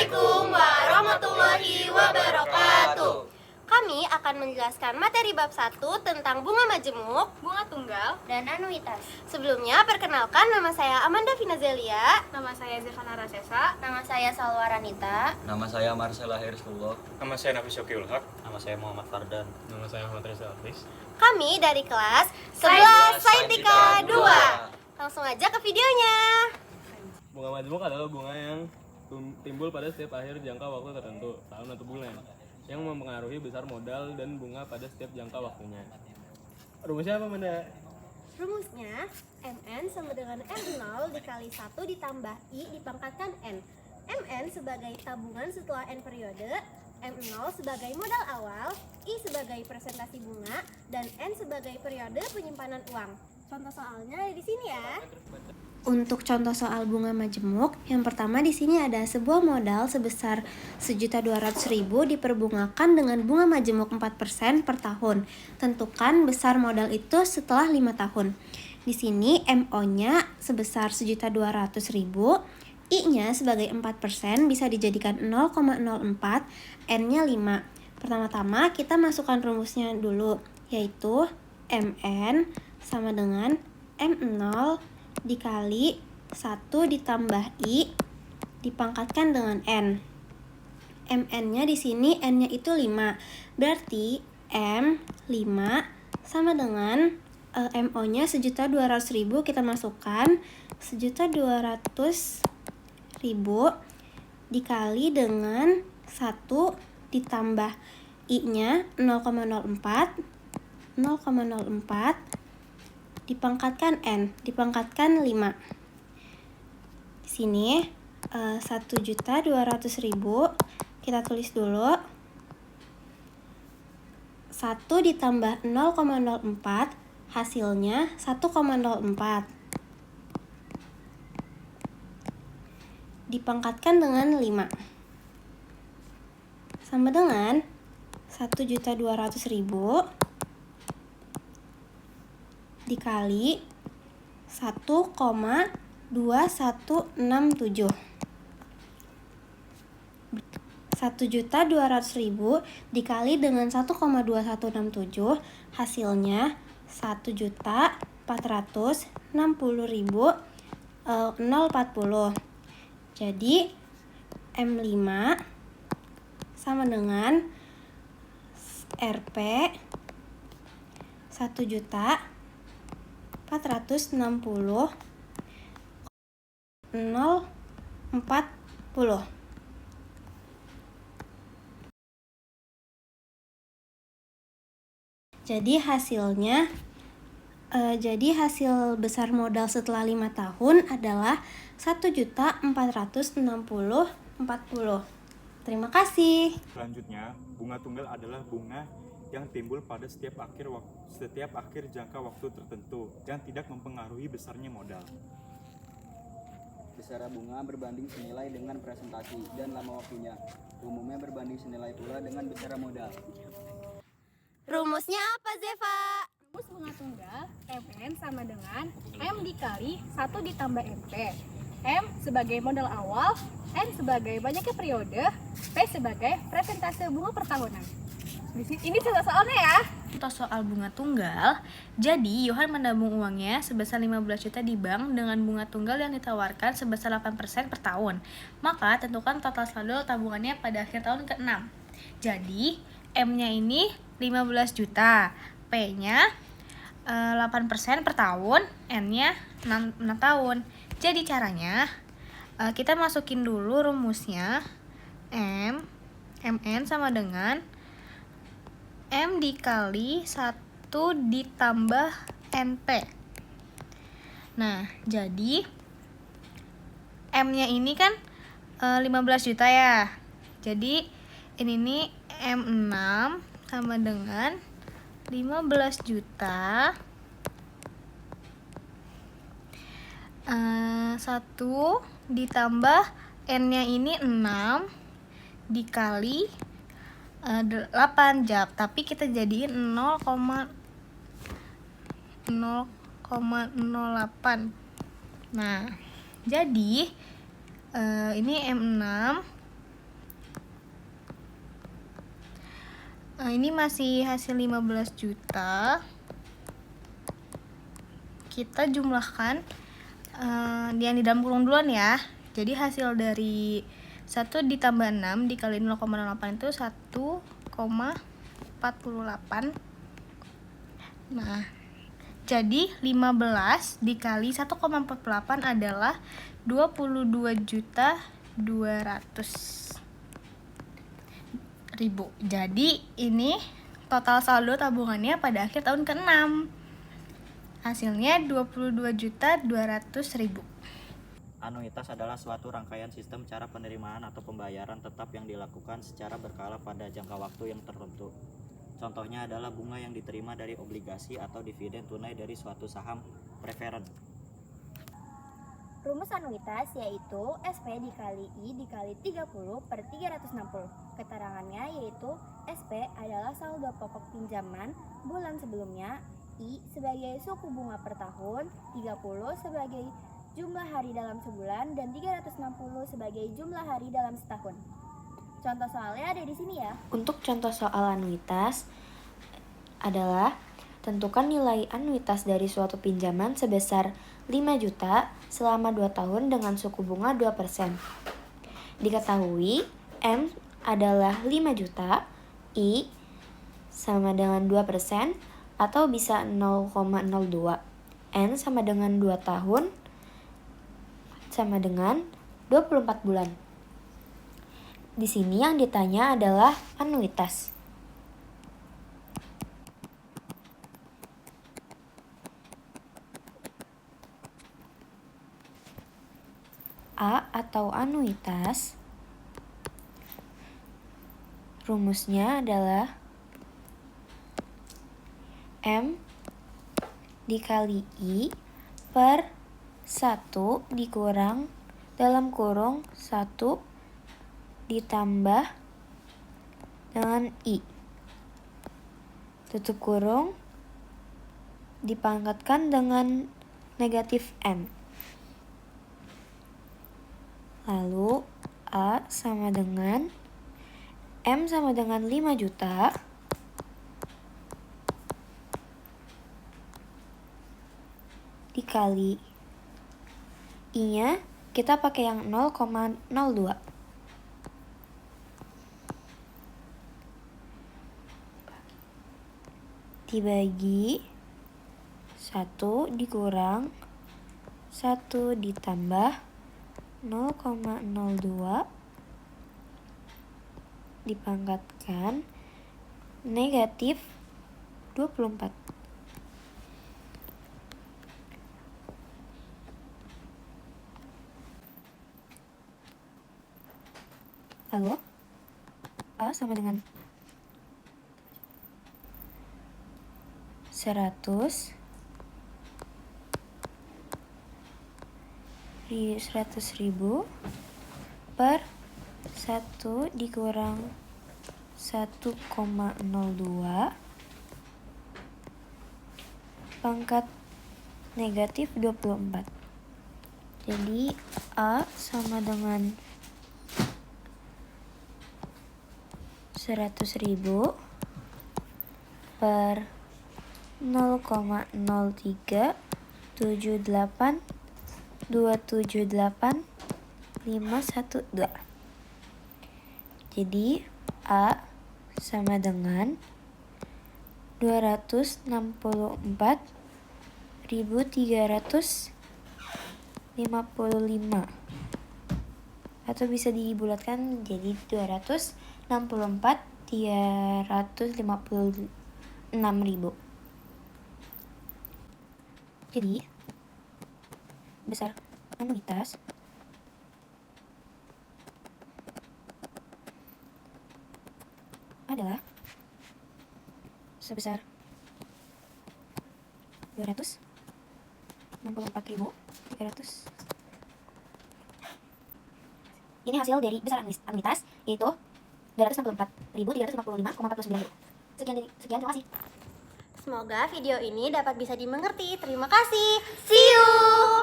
Assalamualaikum warahmatullahi wabarakatuh. Kami akan menjelaskan materi bab 1 tentang bunga majemuk, Bunga tunggal, dan anuitas. Sebelumnya, perkenalkan nama saya Amanda Finazelia. nama saya Zevana Rasesa. Nama saya Salwa Ranita. Nama saya Marcella Heriskullah. Nama saya Nafis Syokil Haq. Nama saya Muhammad Fardan. Nama saya Ahmad Reza Alvis. Kami dari kelas 11 Saintika 2. Langsung aja ke videonya. Bunga majemuk adalah bunga yang timbul pada setiap akhir jangka waktu tertentu, tahun atau bulan, yang mempengaruhi besar modal dan bunga pada setiap jangka waktunya. Rumusnya apa, Manda? Rumusnya, Mn sama dengan M0 dikali 1 ditambah I dipangkatkan N. Mn sebagai tabungan setelah N periode, M0 sebagai modal awal, I sebagai presentasi bunga, dan N sebagai periode penyimpanan uang. Contoh soalnya ada di sini ya. Untuk contoh soal bunga majemuk, yang pertama di sini ada sebuah modal sebesar 1.200.000 diperbungakan dengan bunga majemuk 4% per tahun. Tentukan besar modal itu setelah 5 tahun. Di sini MO-nya sebesar 1.200.000, I-nya sebagai 4% bisa dijadikan 0,04, N-nya 5. Pertama-tama kita masukkan rumusnya dulu, yaitu Mn sama dengan M0 dikali 1 ditambah I dipangkatkan dengan N. Mn-nya di sini N-nya itu 5. Berarti M 5 sama dengan MO-nya 1.200.000, kita masukkan 1.200.000 dikali dengan 1 ditambah I-nya 0,04 dipangkatkan N, dipangkatkan 5. Di sini 1.200.000 kita tulis dulu. 1 ditambah 0,04 hasilnya 1,04. Dipangkatkan dengan 5. Sama dengan 1.200.000 dikali 1,2167. 1.200.000 dikali dengan 1,2167 hasilnya 1.460.040. Jadi M5 sama dengan Rp 1.460.040. Jadi hasil besar modal setelah 5 tahun adalah 1.460.040. Terima kasih. Selanjutnya, bunga tunggal adalah bunga yang timbul pada setiap akhir jangka waktu tertentu yang tidak mempengaruhi besarnya modal. Besar bunga berbanding senilai dengan presentasi dan lama waktunya. Umumnya berbanding senilai pula dengan besar modal. Rumusnya apa, Zeva? Rumus bunga tunggal Mn sama dengan M dikali 1 ditambah MP. M sebagai modal awal, N sebagai banyaknya periode, P sebagai presentase bunga per tahunan. Ini contoh soalnya ya. Contoh soal bunga tunggal, jadi Yohan menabung uangnya sebesar 15 juta di bank dengan bunga tunggal yang ditawarkan sebesar 8% per tahun. Maka tentukan total saldo tabungannya pada akhir tahun ke-6. Jadi M-nya ini 15 juta, P-nya 8% per tahun, N-nya 6 tahun. Jadi caranya kita masukin dulu rumusnya. Mn sama dengan M dikali 1 ditambah NP. Nah, jadi M-nya ini kan 15 juta ya. Jadi ini nih M6 sama dengan 15 juta 1 ditambah N-nya ini 6 dikali 8 jam, tapi kita jadiin 0,08. Nah, jadi ini M6 Ini masih hasil 15 juta. Kita jumlahkan yang di dalam kurung duluan ya. Jadi hasil dari 1 ditambah 6 dikali 0,08 itu 1,48. Nah, jadi 15 dikali 1,48 adalah 22.200.000. Jadi ini total saldo tabungannya pada akhir tahun ke-6. Hasilnya 22.200.000. Anuitas adalah suatu rangkaian sistem cara penerimaan atau pembayaran tetap yang dilakukan secara berkala pada jangka waktu yang tertentu. Contohnya adalah bunga yang diterima dari obligasi atau dividen tunai dari suatu saham preferen. Rumus anuitas yaitu SP dikali I dikali 30 per 360. Keterangannya yaitu SP adalah saldo pokok pinjaman bulan sebelumnya, I sebagai suku bunga per tahun, 30 sebagai jumlah hari dalam sebulan, dan 360 sebagai jumlah hari dalam setahun. Contoh soalnya ada di sini ya. Untuk contoh soal anuitas adalah tentukan nilai anuitas dari suatu pinjaman sebesar 5 juta selama 2 tahun dengan suku bunga 2%. Diketahui M adalah 5 juta, I sama dengan 2% atau bisa 0,02. N sama dengan 2 tahun sama dengan 24 bulan. Di sini yang ditanya adalah anuitas. A atau anuitas rumusnya adalah M dikali I per 1 dikurang dalam kurung 1 ditambah dengan I, tutup kurung, dipangkatkan dengan negatif M. Lalu A sama dengan M sama dengan 5 juta dikali I-nya kita pakai yang 0,02. Dibagi 1 dikurang 1 ditambah 0,02 dipangkatkan negatif 24. Lalu A sama dengan 100 ribu per 1 dikurang 1,02 pangkat negatif 24. Jadi A sama dengan 100.000 per 0,0378278512. Jadi A sama dengan 264.355 atau bisa dibulatkan jadi 264.356.000. Jadi besar anuitas adalah sebesar 264.300. Ini hasil dari besar anuitas yaitu 264.355,49. Sekian, terima kasih. Semoga video ini dapat bisa dimengerti. Terima kasih. See you.